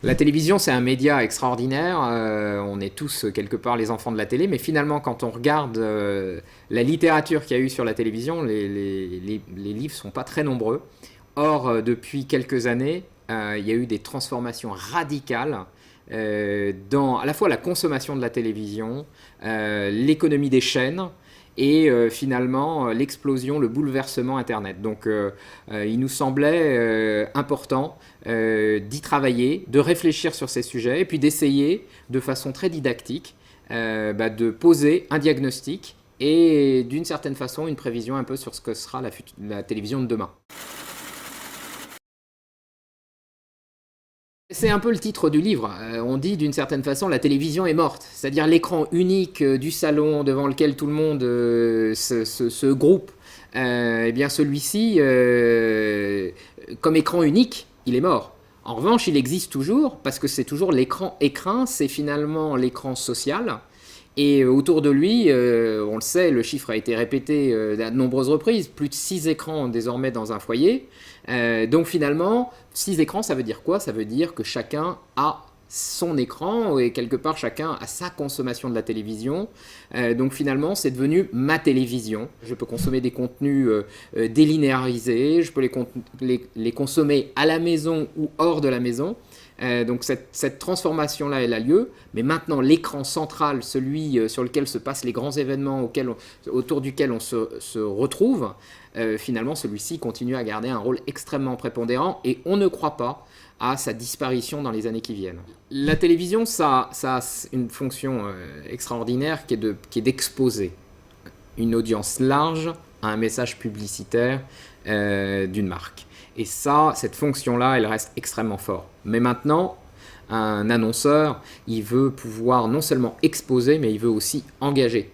La télévision, c'est un média extraordinaire, on est tous quelque part les enfants de la télé, mais finalement quand on regarde la littérature qu'il y a eu sur la télévision, les livres ne sont pas très nombreux. Or, depuis quelques années, il y a eu des transformations radicales dans à la fois la consommation de la télévision, l'économie des chaînes, et finalement l'explosion, le bouleversement Internet. Donc il nous semblait important d'y travailler, de réfléchir sur ces sujets et puis d'essayer de façon très didactique de poser un diagnostic et d'une certaine façon une prévision un peu sur ce que sera la télévision de demain. C'est un peu le titre du livre. On dit d'une certaine façon la télévision est morte. C'est-à-dire l'écran unique du salon devant lequel tout le monde se groupe. Eh bien celui-ci, comme écran unique, il est mort. En revanche, il existe toujours parce que c'est toujours l'écran écrin, c'est finalement l'écran social. Et autour de lui, on le sait, le chiffre a été répété à de nombreuses reprises, plus de 6 écrans désormais dans un foyer. Donc finalement, 6 écrans, ça veut dire quoi? Ça veut dire que chacun a son écran et quelque part chacun a sa consommation de la télévision. Donc finalement, c'est devenu ma télévision. Je peux consommer des contenus délinéarisés, je peux les consommer à la maison ou hors de la maison. Donc cette transformation-là, elle a lieu, mais maintenant l'écran central, celui sur lequel se passent les grands événements autour duquel on se retrouve, finalement celui-ci continue à garder un rôle extrêmement prépondérant et on ne croit pas à sa disparition dans les années qui viennent. La télévision, ça a une fonction extraordinaire qui est d'exposer une audience large à un message publicitaire d'une marque. Et ça, cette fonction-là, elle reste extrêmement forte. Mais maintenant, un annonceur, il veut pouvoir non seulement exposer, mais il veut aussi engager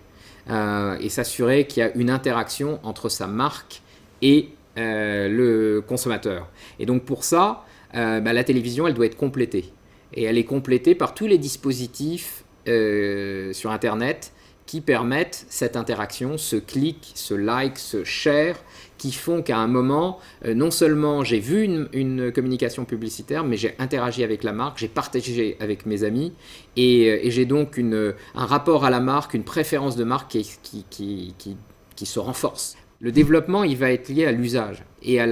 et s'assurer qu'il y a une interaction entre sa marque et le consommateur. Et donc pour ça, la télévision, elle doit être complétée. Et elle est complétée par tous les dispositifs sur Internet qui permettent cette interaction, ce clic, ce like, ce share, qui font qu'à un moment, non seulement j'ai vu une communication publicitaire, mais j'ai interagi avec la marque, j'ai partagé avec mes amis, et j'ai donc un rapport à la marque, une préférence de marque qui se renforce. Le développement, il va être lié à l'usage et à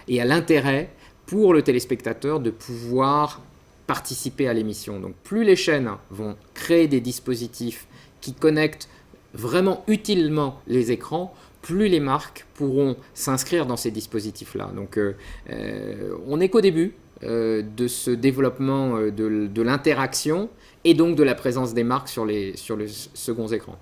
l'intérêt pour le téléspectateur de pouvoir participer à l'émission. Donc plus les chaînes vont créer des dispositifs qui connectent vraiment utilement les écrans, plus les marques pourront s'inscrire dans ces dispositifs-là. Donc on n'est qu'au début de ce développement de l'interaction et donc de la présence des marques sur les seconds écrans.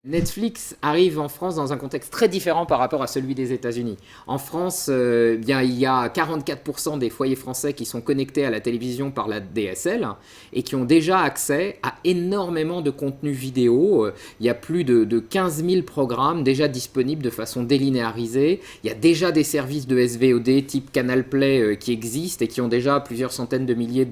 Netflix arrive en France dans un contexte très différent par rapport à celui des États-Unis. En France, bien, il y a 44% des foyers français qui sont connectés à la télévision par la DSL et qui ont déjà accès à énormément de contenus vidéo. Il y a plus de 15 000 programmes déjà disponibles de façon délinéarisée. Il y a déjà des services de SVOD type Canal Play qui existent et qui ont déjà plusieurs centaines de milliers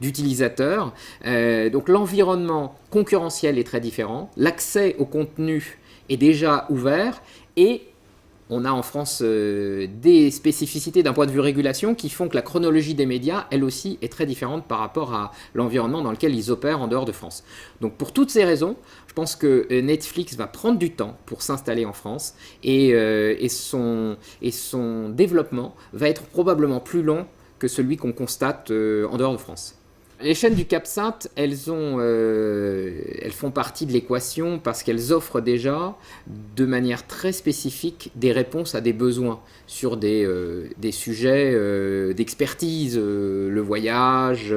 d'utilisateurs. Donc l'environnement concurrentiel est très différent. L'accès au contenu est déjà ouvert et on a en France des spécificités d'un point de vue régulation qui font que la chronologie des médias, elle aussi, est très différente par rapport à l'environnement dans lequel ils opèrent en dehors de France. Donc pour toutes ces raisons, je pense que Netflix va prendre du temps pour s'installer en France et son développement va être probablement plus long que celui qu'on constate en dehors de France. Les chaînes du Cap Saint, elles font partie de l'équation parce qu'elles offrent déjà, de manière très spécifique, des réponses à des besoins sur des sujets d'expertise, le voyage,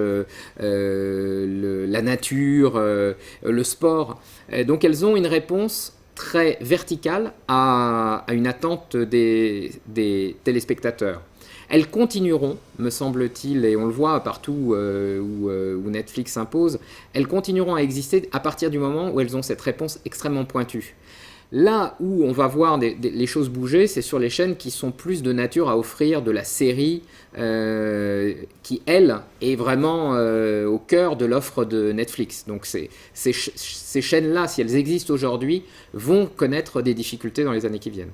la nature, le sport. Donc elles ont une réponse très verticale à une attente des téléspectateurs. Elles continueront, me semble-t-il, et on le voit partout où Netflix s'impose, elles continueront à exister à partir du moment où elles ont cette réponse extrêmement pointue. Là où on va voir les choses bouger, c'est sur les chaînes qui sont plus de nature à offrir de la série qui, elle, est vraiment au cœur de l'offre de Netflix. Donc ces chaînes-là, si elles existent aujourd'hui, vont connaître des difficultés dans les années qui viennent.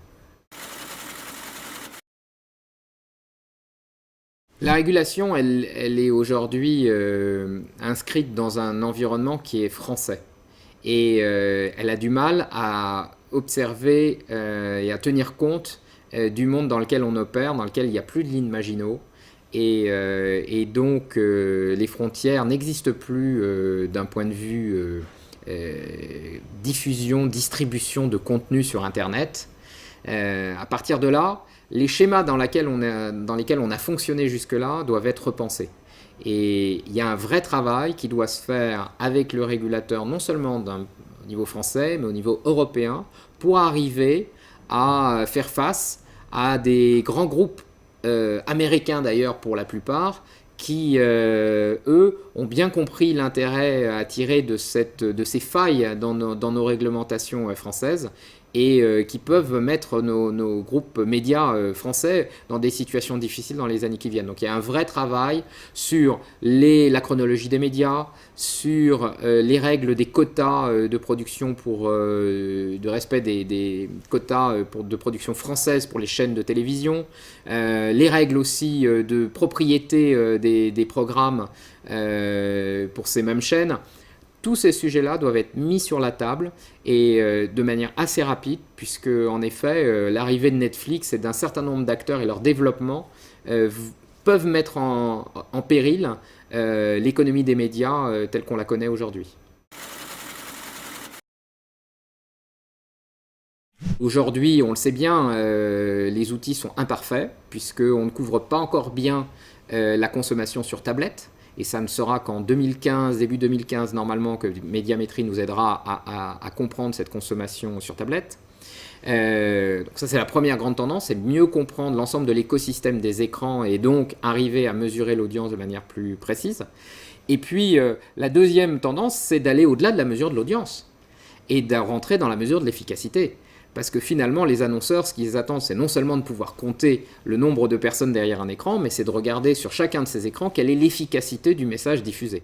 La régulation, elle est aujourd'hui inscrite dans un environnement qui est français. Et elle a du mal à observer et à tenir compte du monde dans lequel on opère, dans lequel il n'y a plus de lignes Maginot. Et donc les frontières n'existent plus d'un point de vue diffusion, distribution de contenu sur Internet. À partir de là, les schémas dans lesquels on a fonctionné jusque-là doivent être repensés. Et il y a un vrai travail qui doit se faire avec le régulateur, non seulement au niveau français, mais au niveau européen, pour arriver à faire face à des grands groupes américains d'ailleurs pour la plupart, qui, eux, ont bien compris l'intérêt à tirer de ces failles dans nos réglementations françaises et qui peuvent mettre nos groupes médias français dans des situations difficiles dans les années qui viennent. Donc il y a un vrai travail sur la chronologie des médias, sur les règles des quotas de production de respect des quotas de production française pour les chaînes de télévision, les règles aussi de propriété des programmes pour ces mêmes chaînes. Tous ces sujets-là doivent être mis sur la table et de manière assez rapide, puisque en effet, l'arrivée de Netflix et d'un certain nombre d'acteurs et leur développement peuvent mettre en péril l'économie des médias telle qu'on la connaît aujourd'hui. Aujourd'hui, on le sait bien, les outils sont imparfaits, puisqu'on ne couvre pas encore bien la consommation sur tablette. Et ça ne sera qu'en 2015, début 2015, normalement, que Médiamétrie nous aidera à comprendre cette consommation sur tablette. Donc ça, c'est la première grande tendance, c'est mieux comprendre l'ensemble de l'écosystème des écrans et donc arriver à mesurer l'audience de manière plus précise. Et puis, la deuxième tendance, c'est d'aller au-delà de la mesure de l'audience et de rentrer dans la mesure de l'efficacité. Parce que finalement, les annonceurs, ce qu'ils attendent, c'est non seulement de pouvoir compter le nombre de personnes derrière un écran, mais c'est de regarder sur chacun de ces écrans quelle est l'efficacité du message diffusé.